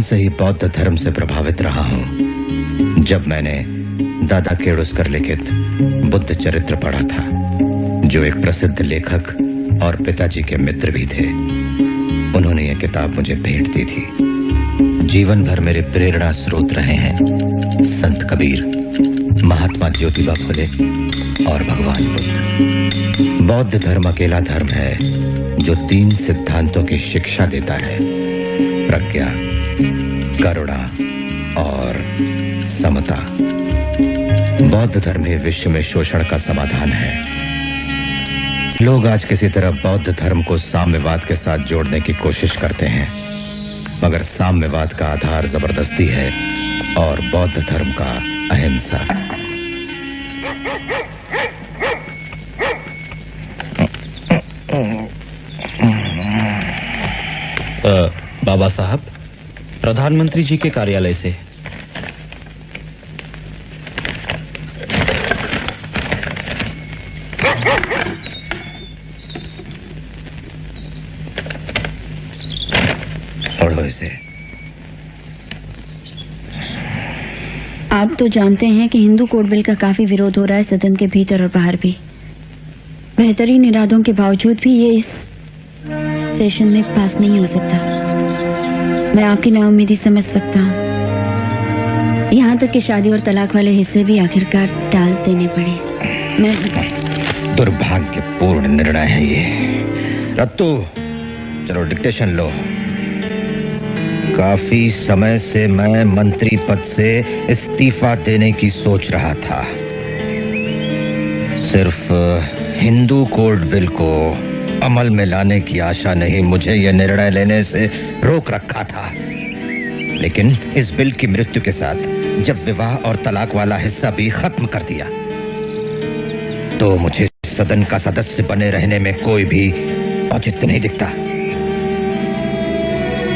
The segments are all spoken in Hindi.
से ही बौद्ध धर्म से प्रभावित रहा हूँ। जब मैंने दादा केडुस्कर लिखित बुद्ध चरित्र पढ़ा था, जो एक प्रसिद्ध लेखक और पिताजी के मित्र भी थे, उन्होंने यह किताब मुझे भेंट दी थी। जीवन भर मेरे प्रेरणा स्रोत रहे हैं संत कबीर, महात्मा ज्योतिबा फुले और भगवान बुद्ध। बौद्ध धर्म अकेला धर्म है जो 3 सिद्धांतों की शिक्षा देता है: प्रज्ञा, करुणा और समता। बौद्ध धर्म ही विश्व में शोषण का समाधान है। लोग आज किसी तरह बौद्ध धर्म को साम्यवाद के साथ जोड़ने की कोशिश करते हैं, मगर साम्यवाद का आधार जबरदस्ती है और बौद्ध धर्म का अहिंसा। बाबा साहब, प्रधानमंत्री जी के कार्यालय से। पढ़ो इसे। आप तो जानते हैं कि हिंदू कोड बिल का काफी विरोध हो रहा है सदन के भीतर और बाहर भी। बेहतरीन इरादों के बावजूद भी ये इस सेशन में पास नहीं हो सकता। मैं आपकी नाउम्मीदी समझ सकता हूँ। यहाँ तक कि शादी और तलाक वाले हिस्से भी आखिरकार टाल देने पड़े। मैं दुर्भाग्यपूर्ण निर्णय है ये। रत्तू, चलो डिक्टेशन लो। काफी समय से मैं मंत्री पद से इस्तीफा देने की सोच रहा था। सिर्फ हिंदू कोड बिल को अमल में लाने की आशा ने ही मुझे यह निर्णय लेने से रोक रखा था। लेकिन इस बिल की मृत्यु के साथ जब विवाह और तलाक वाला हिस्सा भी खत्म कर दिया, तो मुझे सदन का सदस्य बने रहने में कोई भी औचित्य नहीं दिखता।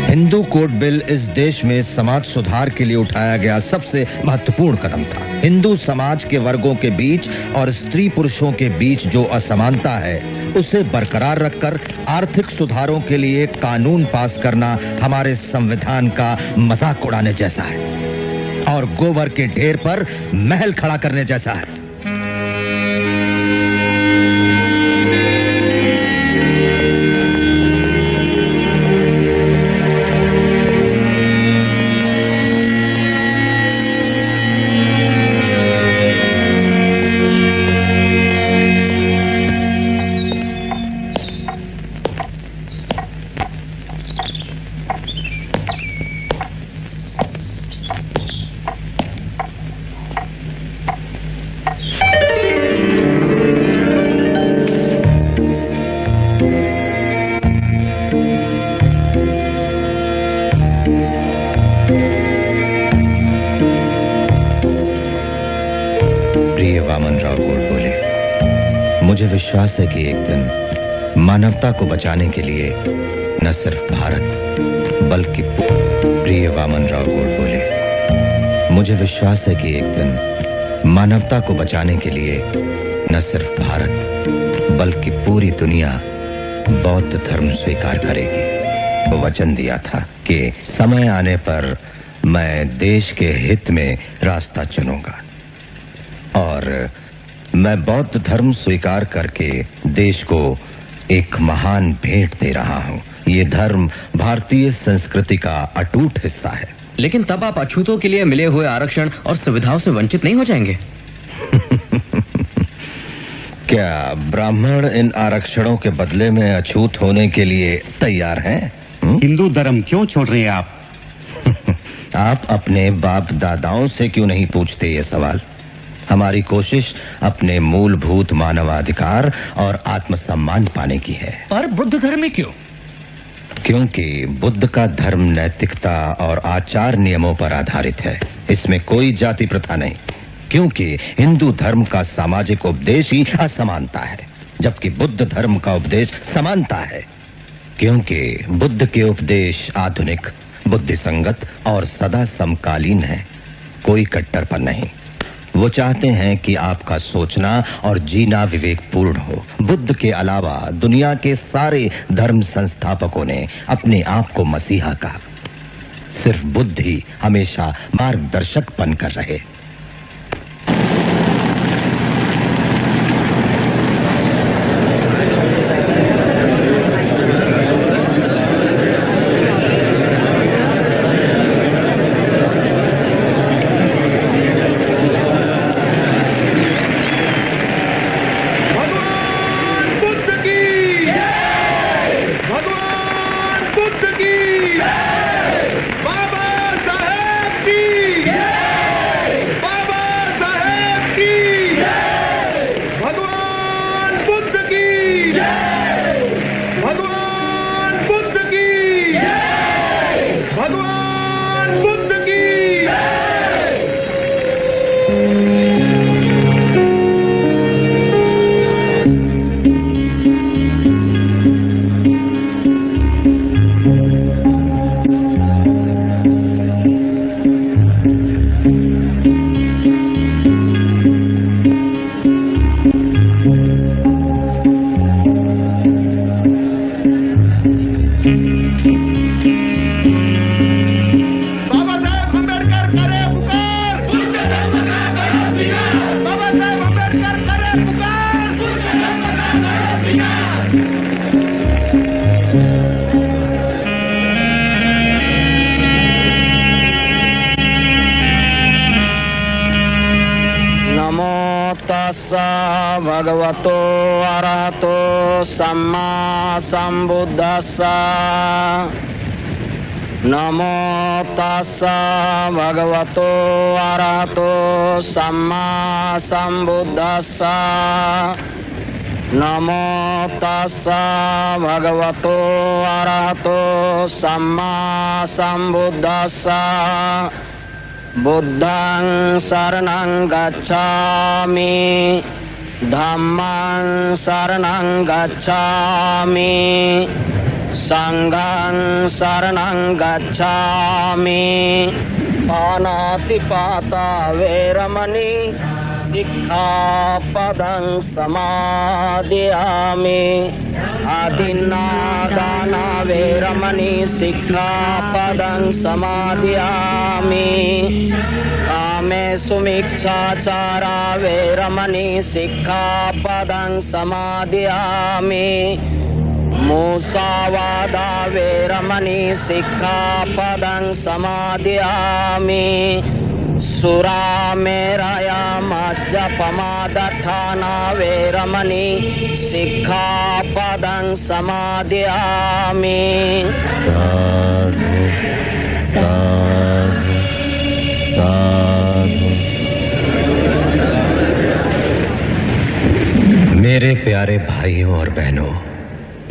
हिंदू कोड बिल इस देश में समाज सुधार के लिए उठाया गया सबसे महत्वपूर्ण कदम था। हिंदू समाज के वर्गों के बीच और स्त्री पुरुषों के बीच जो असमानता है, उसे बरकरार रखकर आर्थिक सुधारों के लिए कानून पास करना हमारे संविधान का मजाक उड़ाने जैसा है और गोबर के ढेर पर महल खड़ा करने जैसा है। मुझे विश्वास है कि एक दिन मानवता को बचाने के लिए न सिर्फ भारत बल्कि प्रिय वामन राव गोडबोले, मुझे विश्वास है कि एक दिन मानवता को बचाने के लिए न सिर्फ भारत बल्कि पूरी दुनिया बौद्ध धर्म स्वीकार करेगी। वो वचन दिया था कि समय आने पर मैं देश के हित में रास्ता चुनूंगा और मैं बौद्ध धर्म स्वीकार करके देश को एक महान भेंट दे रहा हूँ। ये धर्म भारतीय संस्कृति का अटूट हिस्सा है। लेकिन तब आप अछूतों के लिए मिले हुए आरक्षण और सुविधाओं से वंचित नहीं हो जाएंगे? क्या ब्राह्मण इन आरक्षणों के बदले में अछूत होने के लिए तैयार हैं? हिंदू धर्म क्यों छोड़ रहे हैं आप? आप अपने बाप दादाओं से क्यों नहीं पूछते ये सवाल? हमारी कोशिश अपने मूलभूत मानवाधिकार और आत्मसम्मान पाने की है। पर बुद्ध धर्म में क्यों? क्योंकि बुद्ध का धर्म नैतिकता और आचार नियमों पर आधारित है। इसमें कोई जाति प्रथा नहीं। क्योंकि हिंदू धर्म का सामाजिक उपदेश ही असमानता है, जबकि बुद्ध धर्म का उपदेश समानता है। क्योंकि बुद्ध के उपदेश आधुनिक, बुद्धिसंगत और सदा समकालीन है, कोई कट्टरपन नहीं। वो चाहते हैं कि आपका सोचना और जीना विवेकपूर्ण हो। बुद्ध के अलावा दुनिया के सारे धर्म संस्थापकों ने अपने आप को मसीहा कहा। सिर्फ बुद्ध ही हमेशा मार्गदर्शक बनकर रहे। भगवतो अरहतो सम्मा संबुद्धस्सा। नमो तस्सा भगवतो अरहतो सम्मा संबुद्धस्सा। नमो तस्सा भगवतो अरहतो सम्मा संबुद्धस्सा। बुद्धं शरणं गच्छामि, धम्मं शरणं गच्छामि, संघं शरणं गच्छामि। पानातिपाता वैरमणि सिक्खापदं समादयामि। आदिन्नादाना वैरमणि सिक्खापदं समादयामि। कामेषु मिच्छाचारा वैरमणि सिक्खापदं समादयामि। मूसावादा वैरमणि सिक्खापदं समादयामि। सुरामेरया मज्जपमादठाना वैरमणि सिक्खापदं समादयामि। साधु साधु साधु। मेरे प्यारे भाइयों और बहनों,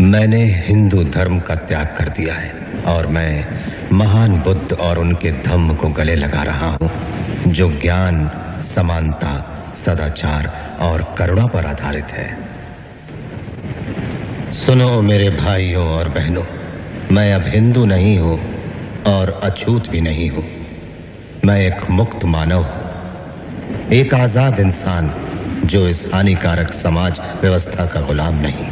मैंने हिंदू धर्म का त्याग कर दिया है और मैं महान बुद्ध और उनके धम्म को गले लगा रहा हूं, जो ज्ञान, समानता, सदाचार और करुणा पर आधारित है। सुनो मेरे भाइयों और बहनों, मैं अब हिंदू नहीं हूं और अछूत भी नहीं हूं। मैं एक मुक्त मानव हूं, एक आजाद इंसान जो इस हानिकारक समाज व्यवस्था का गुलाम नहीं।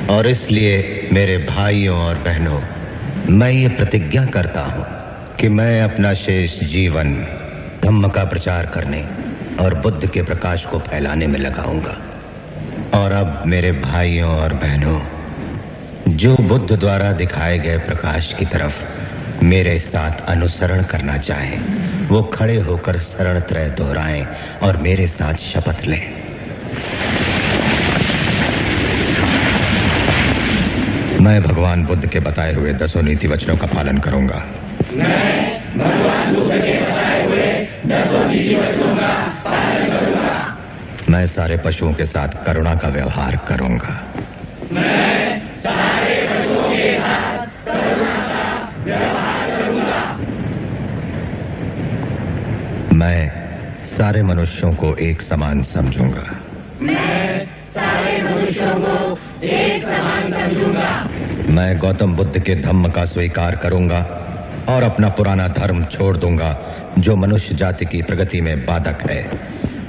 और इसलिए मेरे भाइयों और बहनों, मैं ये प्रतिज्ञा करता हूं कि मैं अपना शेष जीवन धम्म का प्रचार करने और बुद्ध के प्रकाश को फैलाने में लगाऊंगा। और अब मेरे भाइयों और बहनों, जो बुद्ध द्वारा दिखाए गए प्रकाश की तरफ मेरे साथ अनुसरण करना चाहें, वो खड़े होकर शरण त्रय दोहराएं और मेरे साथ शपथ लें। मैं भगवान बुद्ध के बताए हुए 10 नीति वचनों का पालन करूंगा। मैं भगवान बुद्ध के बताए हुए 10 नीति वचनों का पालन करूंगा। मैं सारे पशुओं के साथ करुणा का व्यवहार करूंगा। मैं सारे पशुओं के साथ करुणा का व्यवहार करूंगा। मैं सारे मनुष्यों को एक समान समझूंगा। मैं सारे मनुष्यों को एक समान समझूंगा। मैं गौतम बुद्ध के धम्म का स्वीकार करूंगा और अपना पुराना धर्म छोड़ दूंगा, जो मनुष्य जाति की प्रगति में बाधक है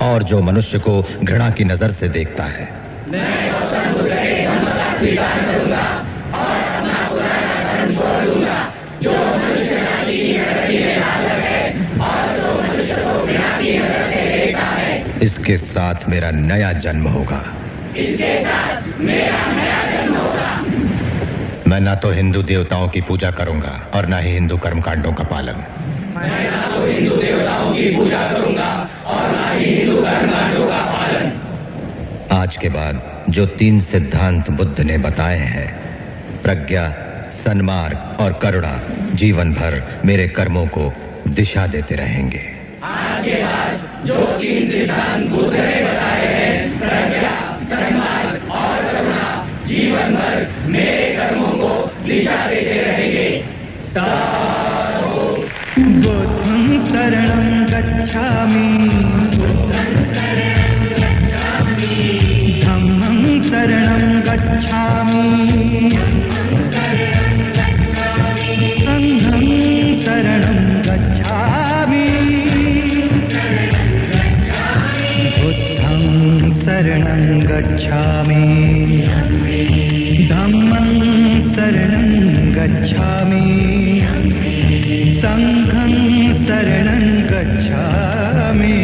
और जो मनुष्य को घृणा की नजर से देखता है। मैं गौतम बुद्ध के धम्म का स्वीकार करूंगा और अपना पुराना धर्म छोड़ दूंगा, जो मनुष्य इसके साथ मेरा नया जन्म होगा। इसके साथ मेरा नया जन्म होगा। मैं ना तो हिंदू देवताओं की पूजा करूंगा और ना ही हिंदू कर्मकांडों का पालन। मैं ना तो हिंदू देवताओं की पूजा करूंगा और ना ही हिंदू कर्मकांडों का पालन। आज के बाद जो 3 सिद्धांत बुद्ध ने बताए हैं, प्रज्ञा, सन्मार्ग और करुणा, जीवन भर मेरे कर्मों को दिशा देते रहेंगे। आज के बाद जो 3 सिद्धांत बुद्ध ने बताए हैं, प्रज्ञा, सन्मार्ग और करुणा, जीवन भर मेरे कर्मों को दिशा देते रहेंगे। बुद्धं शरणं गच्छामि, धम्मं शरणं गच्छामि, संघं शरणं गच्छामि, बुद्धं शरणं गच्छामि, धम्मं शरणं गच्छामि, संघं शरणं गच्छामि।